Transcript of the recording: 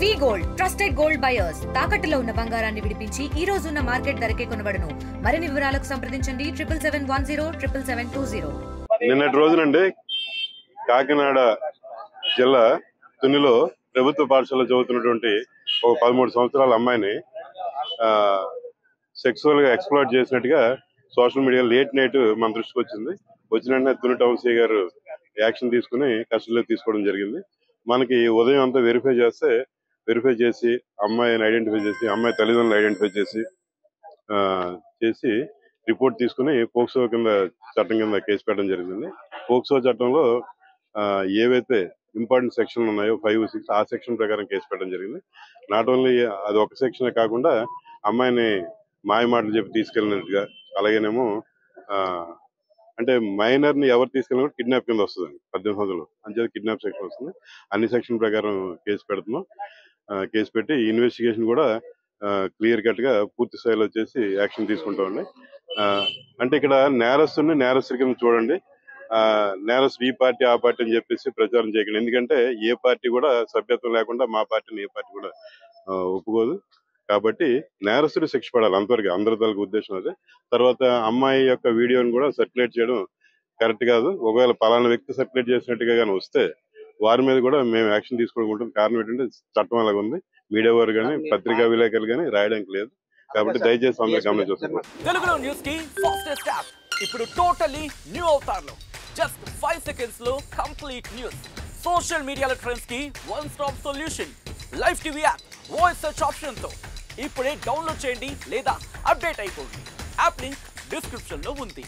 వి gold trusted gold buyers తాకట్టులో ఉన్న బంగారాన్ని విడిపించి ఈ రోజు ఉన్న మార్కెట్ ధరకే కొనబడును. మరిన్ని వివరాలకు సంప్రదించండి 77107720. నిన్నటి రోజునండి కాకినాడ జిల్లా తునిలో ప్రభుత్వ పాఠశాలలో చదువుతున్నటువంటి ఒక 13 సంవత్సరాల అమ్మాయిని సెక్సువల్ గా ఎక్స్ప్లాయిట్ చేసినట్టుగా సోషల్ మీడియా లేట్ నైట్ మన దృష్టికి వచ్చింది. వచ్చిన వెంటనే తుని టౌన్ సీ గారు యాక్షన్ తీసుకుని కస్టడీలో తీసుకోవడం జరిగింది. మనకి ఉదయం అంతా వెరిఫై చేసి అమ్మాయిని ఐడెంటిఫై చేసి అమ్మాయి తల్లిదండ్రులు ఐడెంటిఫై చేసి రిపోర్ట్ తీసుకుని పోక్సో చట్టం కింద కేసు పెట్టడం జరిగింది. పోక్సో చట్టంలో ఏవైతే ఇంపార్టెంట్ సెక్షన్లు ఉన్నాయో 5, 6 ఆ సెక్షన్ ప్రకారం కేసు పెట్టడం జరిగింది. నాట్ ఓన్లీ అది ఒక సెక్షనే కాకుండా అమ్మాయిని మాయ మాటలు చెప్పి తీసుకెళ్ళినట్టుగా, అలాగేనేమో అంటే మైనర్ ని ఎవరు తీసుకెళ్ళినా కిడ్నాప్ కింద వస్తుంది. 18 సంవత్సరాలు అంతే కిడ్నాప్ సెక్షన్ వస్తుంది. అన్ని సెక్షన్ ప్రకారం కేసు పెడుతున్నాం. కేసు పెట్టి ఇన్వెస్టిగేషన్ కూడా క్లియర్ కట్ గా పూర్తి స్థాయిలో చేసి యాక్షన్ తీసుకుంటామండి. అంటే ఇక్కడ నేరస్తుడి కింద చూడండి. నేరస్తుడు ఈ పార్టీ ఆ పార్టీ అని చెప్పేసి ప్రచారం చేయకండి. ఎందుకంటే ఏ పార్టీ కూడా సభ్యత్వం లేకుండా మా పార్టీని ఏ పార్టీ కూడా ఒప్పుకోదు. కాబట్టి నేరస్తుడు శిక్ష పడాలి, అంతవరకు అందరి తాలూకు ఉద్దేశం అదే. తర్వాత అమ్మాయి యొక్క వీడియోని కూడా సర్క్యులేట్ చేయడం కరెక్ట్ కాదు. ఒకవేళ పలానా వ్యక్తి సర్క్యులేట్ చేసినట్టుగా కానీ వస్తే వారి మీద కూడా మేము యాక్షన్ తీసుకోవడం. కారణం ఏంటంటే చట్టం అలాగ ఉంది. మీడియా వారు కానీ పత్రికా విలేకరులు కానీ రాయడానికి లేదు. కాబట్టి దయచేసి అందరూ గమనించారు. తెలుగులో న్యూస్ కి ఫాస్టెస్ట్ యాప్ ఇప్పుడు టోటల్లీ న్యూ అవతార్లో జస్ట్ 5 సెకండ్స్ లో కంప్లీట్ న్యూస్. సోషల్ మీడియాలో ట్రెండ్స్ కి one stop solution. Live TV app voice search option తో ఇప్పుడే డౌన్లోడ్ చేయండి లేదా అప్డేట్ అయిపోండి. యాప్ లింక్ డిస్క్రిప్షన్ లో ఉంది.